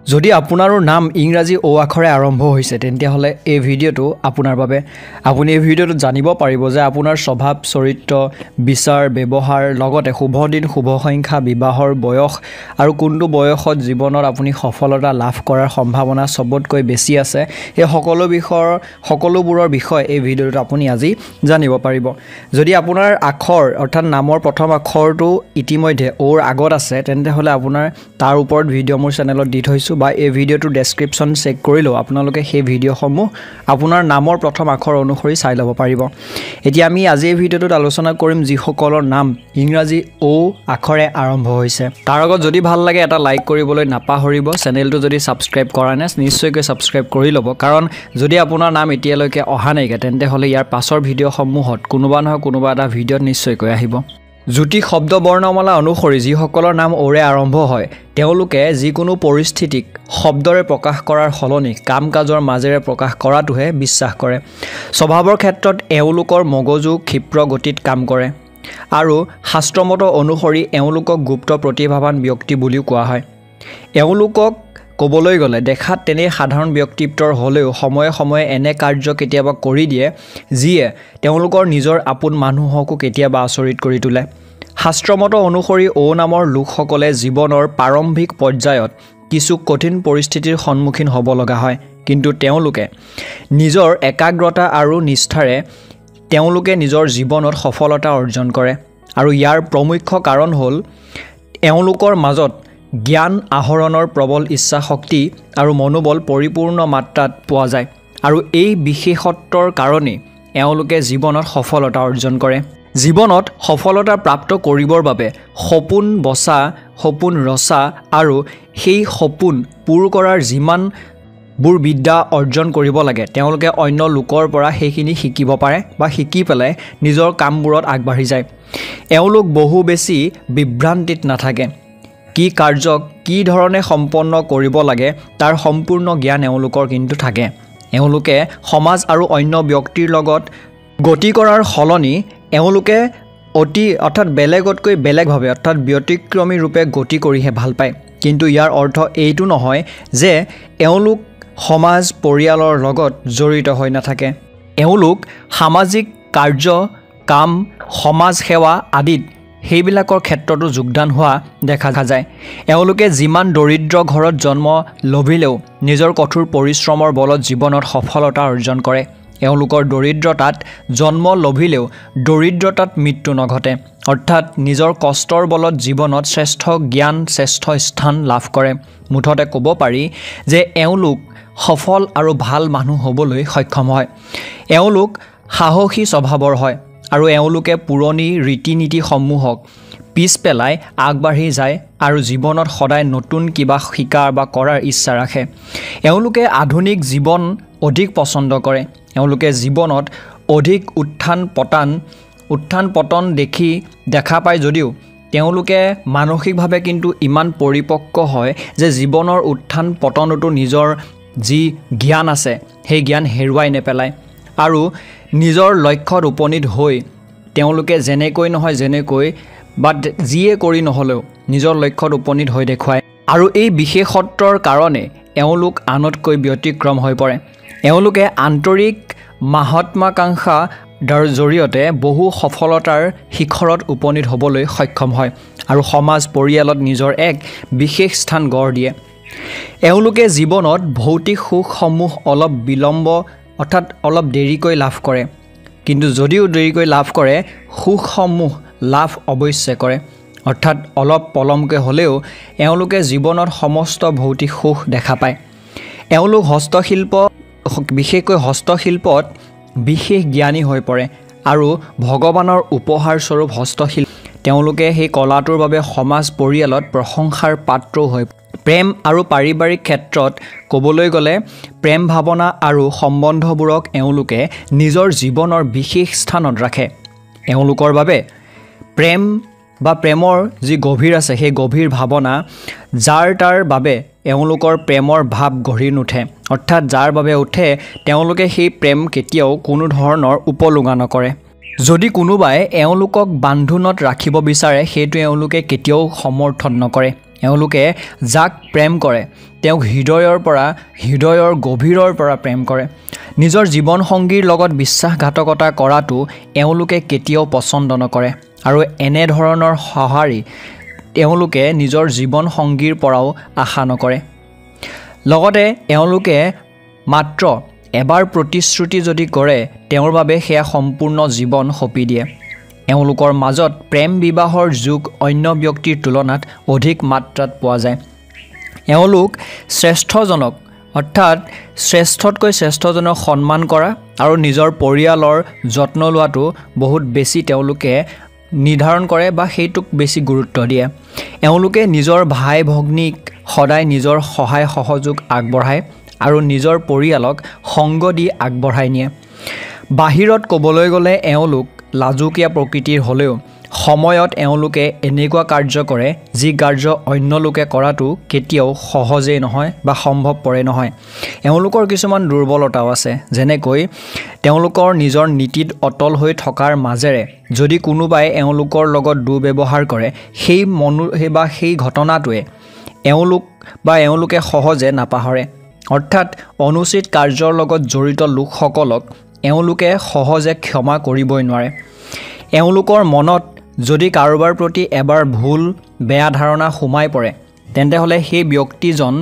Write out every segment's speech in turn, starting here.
যদি আপোনাৰো নাম ইংৰাজী অ আখৰে আৰম্ভ হৈছে তেন্তে হলে এই ভিডিওটো আপোনাৰ বাবে আপুনি এই ভিডিওটো জানিব পাৰিব যে আপোনাৰ স্বভাৱ চৰিত্ৰ বিচাৰ ব্যৱহাৰ লগতে শুভ দিন শুভ সংখ্যা বিবাহৰ বয়স আৰু কোনটো বয়সত জীৱনত আপুনি সফলতা লাভ কৰাৰ সম্ভাৱনা সবতকৈ বেছি আছে এই সকলোবোৰৰ বিষয় এই ভিডিওটো আপুনি আজি জানিব পাৰিব যদি আপোনাৰ আখৰ অৰ্থাৎ নামৰ প্ৰথম আখৰটো ইতিমধ্যে ওৰ আগত আছে তেন্তে হলে আপোনাৰ তাৰ ওপৰত ভিডিও মোৰ চেনেলত দি থৈছো বা এই ভিডিওটো ডেসক্ৰিপশন চেক কৰিলো আপোনালোকে সেই ভিডিওসমূহ আপোনাৰ নামৰ প্ৰথম আখৰ অনুসৰি চাই ল'ব পাৰিব এতিয়া আমি আজি এই ভিডিওটোত আলোচনা কৰিম যিসকলৰ নাম ইংৰাজী অ আখৰে আৰম্ভ হৈছে তাৰ আগত যদি ভাল লাগে এটা লাইক কৰিবলৈ নাপাহৰিব চেনেলটো যদি সাবস্ক্ৰাইব কৰা নাই নিশ্চয়কৈ সাবস্ক্ৰাইব কৰি ল'ব কাৰণ যদি আপোনাৰ নাম এতিয়ালৈকে অহা নাইকে তেন্তে হলে ইয়াৰ পাছৰ ভিডিওসমূহত কোনোবা নহয় কোনোবা এটা ভিডিওত নিশ্চয়কৈ আহিব জুটি শব্দ বৰ্ণমালা অনুসৰি যিসকলৰ নাম ওৰে আৰম্ভ হয় তেওঁলোকে যিকোনো পৰিস্থিতিক শব্দৰে প্ৰকাশ কৰাৰ হলনি কাম-কাজৰ মাজেৰে প্ৰকাশ কৰাটোহে বিশ্বাস কৰে স্বভাৱৰ ক্ষেত্ৰত এওঁলোকৰ মগজু ক্ষিপ্ৰ গতিত কাম কৰে আৰু শাস্ত্ৰমত অনুসৰি এওঁলোকক গুপ্ত প্ৰতিভাৱান ব্যক্তি বুলিও কোৱা হয় এওঁলোকক ক'বলৈ গ'লে দেখাত তেনে সাধাৰণ ব্যক্তিত্বৰ হ'লেও সময়ে সময়ে এনে কাৰ্য কেতিয়াবা কৰি দিয়ে যিয়ে তেওঁলোকৰ নিজৰ আপোন মানুহকো কেতিয়াবা আচৰিত কৰি তোলে শাস্ত্ৰমত অনুসৰি অ নামৰ লোকসকলে জীৱনৰ প্ৰাৰম্ভিক পৰ্যায়ত কিছু কঠিন পৰিস্থিতিৰ সন্মুখীন হ'ব লগা হয় কিন্তু তেওঁলোকে নিজৰ একাগ্ৰতা আৰু নিষ্ঠাৰে তেওঁলোকে নিজৰ জীৱনত সফলতা অৰ্জন কৰে আৰু ইয়াৰ প্ৰমুখ্য কাৰণ হ'ল এওঁলোকৰ মাজত জ্ঞান আহৰণৰ প্ৰবল ইচ্ছা শক্তি আৰু মনোবল পৰিপূৰ্ণ মাত্ৰাত পোৱা যায় আৰু এই বিশেষত্বৰ কাৰণে এওঁলোকে জীৱনত সফলতা অৰ্জন কৰে জীৱনত সফলতা প্ৰাপ্ত কৰিবৰ বাবে সপোন বচা সপোন ৰচা আৰু সেই সপোন পূৰ কৰাৰ যিমানবোৰ বিদ্যা অৰ্জন কৰিব লাগে তেওঁলোকে অন্য লোকৰ পৰা সেইখিনি শিকিব পাৰে বা শিকি পেলাই নিজৰ কামবোৰত আগবাঢ়ি যায় এওঁলোক বহু বেছি বিভ্ৰান্তিত নাথাকে কি কাৰ্যক কি ধৰণে সম্পন্ন কৰিব লাগে তাৰ সম্পূৰ্ণ জ্ঞান এওঁলোকৰ কিন্তু থাকে এওঁলোকে সমাজ আৰু অন্য ব্যক্তিৰ লগত গতি কৰাৰ হলনি এওঁলোকে অৰ্থাৎ বেলেগতকৈ বেলেগভাৱে অৰ্থাৎ ব্যতিক্ৰমী ৰূপে গতি কৰিহে ভাল পায় কিন্তু ইয়াৰ অৰ্থ এইটো নহয় যে এওঁলোক সমাজ পৰিয়ালৰ লগত জড়িত হৈ নাথাকে এওঁলোক সামাজিক কাৰ্য কাম সমাজ সেৱা আদিত সেইবিলাকৰ ক্ষেত্ৰতো যোগদান হোৱা দেখা যায় এওঁলোকে যিমান দৰিদ্ৰ ঘৰত জন্ম লভিলেও নিজৰ কঠোৰ পৰিশ্ৰমৰ বলত জীৱনত সফলতা অৰ্জন কৰে এওঁলোকৰ দৰিদ্ৰতাত জন্ম লভিলেও দৰিদ্ৰতাত মৃত্যু নঘটে অৰ্থাৎ নিজৰ কষ্টৰ বলত জীৱনত শ্ৰেষ্ঠ জ্ঞান শ্ৰেষ্ঠ স্থান লাভ কৰে মুঠতে ক'ব পাৰি যে এওঁলোক সফল আৰু ভাল মানুহ হ'বলৈ সক্ষম হয় এওঁলোক সাহসী স্বভাৱৰ হয় আৰু এওঁলোকে পুৰণি ৰীতি নীতিসমূহক পিছ পেলাই আগবাঢ়ি যায় আৰু জীৱনত সদায় নতুন কিবা শিকাৰ বা কৰাৰ ইচ্ছা ৰাখে এওঁলোকে আধুনিক জীৱন অধিক পছন্দ কৰে এওঁলোকে জীৱনত অধিক উত্থান পতন দেখা পায় যদিও তেওঁলোকে মানসিকভাৱে কিন্তু ইমান পৰিপক্ক হয় যে জীৱনৰ উত্থান পতনতো নিজৰ যি জ্ঞান আছে সেই জ্ঞান হেৰুৱাই নেপেলায় আৰু নিজৰ লক্ষ্যত উপনীত হৈ তেওঁলোকে যেনেকৈ বা যিয়ে কৰি নহলেও নিজৰ লক্ষ্যত উপনীত হৈ দেখুৱায় আৰু এই বিশেষত্বৰ কাৰণে এওঁলোক আনতকৈ ব্যতিক্ৰম হৈ পৰে এওঁলোকে আন্তৰিক মহত্বাকাংক্ষাৰ জৰিয়তে বহু সফলতাৰ শিখৰত উপনীত হ'বলৈ সক্ষম হয় আৰু সমাজ পৰিয়ালত নিজৰ এক বিশেষ স্থান গঢ় দিয়ে এওঁলোকে জীৱনত ভৌতিক সুখসমূহ অলপ দেৰিকৈ লাভ কৰে কিন্তু যদিও দেৰিকৈ লাভ কৰে সুখসমূহ লাভ অৱশ্যে কৰে অৰ্থাৎ অলপ পলমকৈ হ'লেও এওঁলোকে জীৱনত সমস্ত ভৌতিক সুখ দেখা পায় এওঁলোক বিশেষকৈ হস্তশিল্পত বিশেষ জ্ঞানী হৈ পৰে আৰু ভগৱানৰ উপহাৰ স্বৰূপ হস্তশিল্প তেওঁলোকে সেই কলাটোৰ বাবে সমাজ পৰিয়ালত প্ৰশংসাৰ পাত্ৰ হৈ প্ৰেম আৰু পাৰিবাৰিক ক্ষেত্ৰত ক'বলৈ গ'লে প্ৰেম ভাৱনা আৰু সম্বন্ধবোৰক এওঁলোকে নিজৰ জীৱনৰ বিশেষ স্থানত ৰাখে এওঁলোকৰ বাবে প্ৰেমৰ যি গভীৰ আছে সেই গভীৰ ভাৱনা যাৰ তাৰ বাবে এওঁলোকৰ প্ৰেমৰ ভাৱ গঢ়ি নুঠে অৰ্থাৎ যাৰ বাবে উঠে তেওঁলোকে সেই প্ৰেম কেতিয়াও কোনো ধৰণৰ উপলুঙা নকৰে যদি কোনোবাই এওঁলোকক বান্ধোনত ৰাখিব বিচাৰে সেইটো এওঁলোকে কেতিয়াও সমৰ্থন নকৰে এওঁলোকে যাক প্ৰেম কৰে তেওঁক হৃদয়ৰ গভীৰৰ পৰা প্ৰেম কৰে নিজৰ জীৱন সংগীৰ লগত বিশ্বাসঘাতকতা কৰাটো এওঁলোকে কেতিয়াও পছন্দ নকৰে আৰু এনে ধৰণৰ সঁহাৰি এওঁলোকে নিজৰ জীৱন সংগীৰ পৰাও আশা নকৰে লগতে এওঁলোকে মাত্ৰ এবাৰ প্ৰতিশ্ৰুতি যদি কৰে তেওঁৰ বাবে সেয়া সম্পূৰ্ণ জীৱন সঁপি দিয়ে এওঁলোকৰ মাজত প্ৰেম বিবাহৰ যুগ অন্য ব্যক্তিৰ তুলনাত অধিক মাত্ৰাত পোৱা যায় এওঁলোক শ্ৰেষ্ঠজনক অৰ্থাৎ শ্ৰেষ্ঠতকৈ শ্ৰেষ্ঠজনক সন্মান কৰা আৰু নিজৰ পৰিয়ালৰ যত্ন লোৱাটো বহুত বেছি তেওঁলোকে নিৰ্ধাৰণ কৰে বা সেইটোক বেছি গুৰুত্ব দিয়ে এওঁলোকে নিজৰ ভাই ভগ্নীক সদায় নিজৰ সহায় সহযোগ আগবঢ়ায় আৰু নিজৰ পৰিয়ালক সংগ দি আগবঢ়াই নিয়ে বাহিৰত ক'বলৈ গ'লে এওঁলোক লাজুকীয়া প্ৰকৃতিৰ হ'লেও সময়ত এওঁলোকে এনেকুৱা কাৰ্য কৰে যি কাৰ্য অন্য লোকে কৰাটো কেতিয়াও সহজেই নহয় বা সম্ভৱপৰে নহয় এওঁলোকৰ কিছুমান দুৰ্বলতাও আছে যেনেকৈ তেওঁলোকৰ নিজৰ নীতিত অটল হৈ থকাৰ মাজেৰে যদি কোনোবাই এওঁলোকৰ লগত দুৰ্ব্যৱহাৰ কৰে সেই ঘটনাটোৱে এওঁলোকে সহজে নাপাহৰে অৰ্থাৎ অনুচিত কাৰ্যৰ লগত জড়িত লোকসকলক এওঁলোকে সহজে ক্ষমা কৰিবই নোৱাৰে এওঁলোকৰ মনত যদি কাৰোবাৰ প্ৰতি এবাৰ ভুল বেয়া ধাৰণা সোমাই পৰে তেন্তে হ'লে সেই ব্যক্তিজন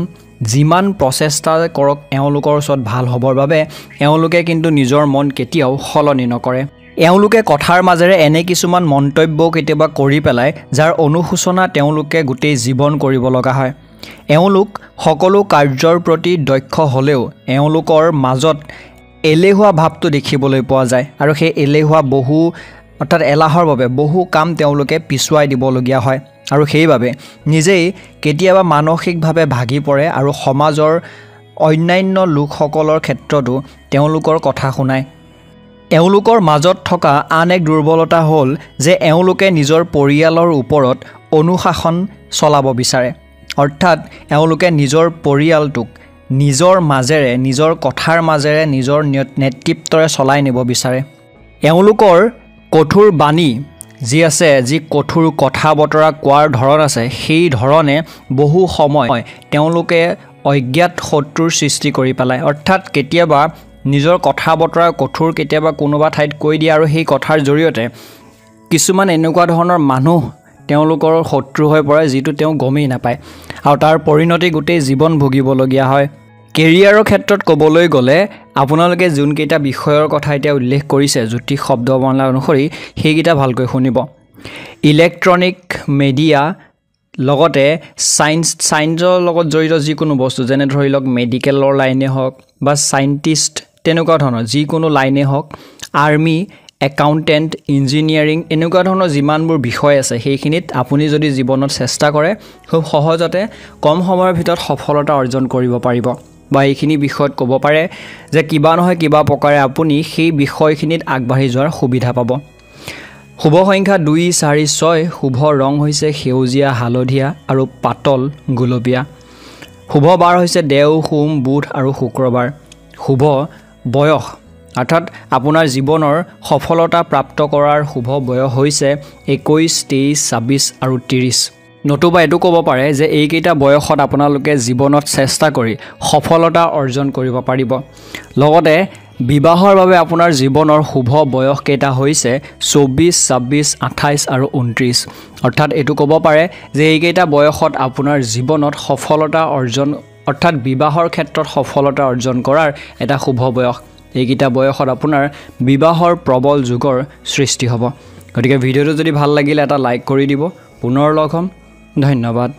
যিমান প্ৰচেষ্টা কৰক এওঁলোকৰ ওচৰত ভাল হ'বৰ বাবে এওঁলোকে কিন্তু নিজৰ মন কেতিয়াও সলনি নকৰে এওঁলোকে কথাৰ মাজেৰে এনে কিছুমান মন্তব্য কেতিয়াবা কৰি পেলাই যাৰ অনুশোচনা তেওঁলোকে গোটেই জীৱন কৰিব লগা হয় এওঁলোক সকলো কাৰ্যৰ প্ৰতি দক্ষ হ'লেও এওঁলোকৰ মাজত এলেহুৱা ভাৱটো দেখিবলৈ পোৱা যায় আৰু সেই এলেহুৱা অৰ্থাৎ এলাহৰ বাবে বহু কাম তেওঁলোকে পিছুৱাই দিবলগীয়া হয় আৰু সেইবাবে নিজেই কেতিয়াবা মানসিকভাৱে ভাগি পৰে আৰু সমাজৰ অন্যান্য লোকসকলৰ ক্ষেত্ৰতো তেওঁলোকৰ কথা শুনায় এওঁলোকৰ মাজত থকা আন এক দুৰ্বলতা হ'ল যে এওঁলোকে নিজৰ পৰিয়ালৰ ওপৰত অনুশাসন চলাব বিচাৰে অৰ্থাৎ এওঁলোকে নিজৰ পৰিয়ালটোক নিজৰ মাজেৰে নিজৰ কথাৰ মাজেৰে নিজৰ নেতৃত্বৰে চলাই নিব বিচাৰে এওঁলোকৰ কঠোৰ বাণী যি কঠোৰ কথা বতৰা কোৱাৰ ধৰণ আছে সেই ধৰণে বহু সময় তেওঁলোকে অজ্ঞাত শত্ৰুৰ সৃষ্টি কৰি পেলায় অৰ্থাৎ কেতিয়াবা নিজৰ কথা বতৰা কঠোৰ কেতিয়াবা কোনোবা ঠাইত কৈ দিয়ে আৰু সেই কথাৰ জৰিয়তে কিছুমান এনেকুৱা ধৰণৰ মানুহ তেওঁলোকৰ শত্ৰু হৈ পৰে যিটো তেওঁ গমেই নাপায় আৰু তাৰ পৰিণতি গোটেই জীৱন ভুগিবলগীয়া হয় কেৰিয়াৰৰ ক্ষেত্ৰত ক'বলৈ গ'লে আপোনালোকে যোনকেইটা বিষয়ৰ কথা এতিয়া উল্লেখ কৰিছে জ্যোতিষ শব্দ বৰ্ণনা অনুসৰি সেইকেইটা ভালকৈ শুনিব ইলেক্ট্ৰনিক মিডিয়া লগতে সায়েন্সৰ লগত জড়িত যিকোনো বস্তু যেনে ধৰি লওক মেডিকেলৰ লাইনে হওক বা সায়েন্টিষ্ট তেনেকুৱা ধৰণৰ যিকোনো লাইনে হওক আৰ্মি একাউণ্টেণ্ট ইঞ্জিনিয়াৰিং এনেকুৱা ধৰণৰ যিমানবোৰ বিষয় আছে সেইখিনিত আপুনি যদি জীৱনত চেষ্টা কৰে খুব সহজতে কম সময়ৰ ভিতৰত সফলতা অৰ্জন কৰিব পাৰিব বা এইখিনি বিষয়ত ক'ব পাৰে যে কিবা নহয় কিবা প্ৰকাৰে আপুনি সেই বিষয়খিনিত আগবাঢ়ি যোৱাৰ সুবিধা পাব শুভ সংখ্যা 2 4 6 শুভ ৰং হৈছে সেউজীয়া হালধীয়া আৰু পাতল গুলপীয়া শুভ বাৰ হৈছে দেও সোম বুধ আৰু শুক্ৰবাৰ শুভ বয়স অৰ্থাৎ আপোনাৰ জীৱনৰ সফলতা প্ৰাপ্ত কৰাৰ শুভ বয়স হৈছে 21 23 26 আৰু 30 নতুবা এটো ক'ব পাৰে যে এইকেইটা বয়সত আপোনালোকে জীৱনত চেষ্টা কৰি সফলতা অৰ্জন কৰিব পাৰিব লগতে বিবাহৰ বাবে আপোনাৰ জীৱনৰ শুভ বয়স কেইটা হৈছে 24 26 28 আৰু 29 অৰ্থাৎ এটো ক'ব পাৰে যে এইকেইটা বয়সত আপোনাৰ জীৱনত সফলতা অৰ্জন অৰ্থাৎ বিবাহৰ ক্ষেত্ৰত সফলতা অৰ্জন কৰাৰ এটা শুভ বয়স এইকেইটা বয়সত আপোনাৰ বিবাহৰ প্ৰবল যুগৰ সৃষ্টি হ'ব গতিকে ভিডিঅ'টো যদি ভাল লাগিলে এটা লাইক কৰি দিব পুনৰ লগ হ'ম ধন্যবাদ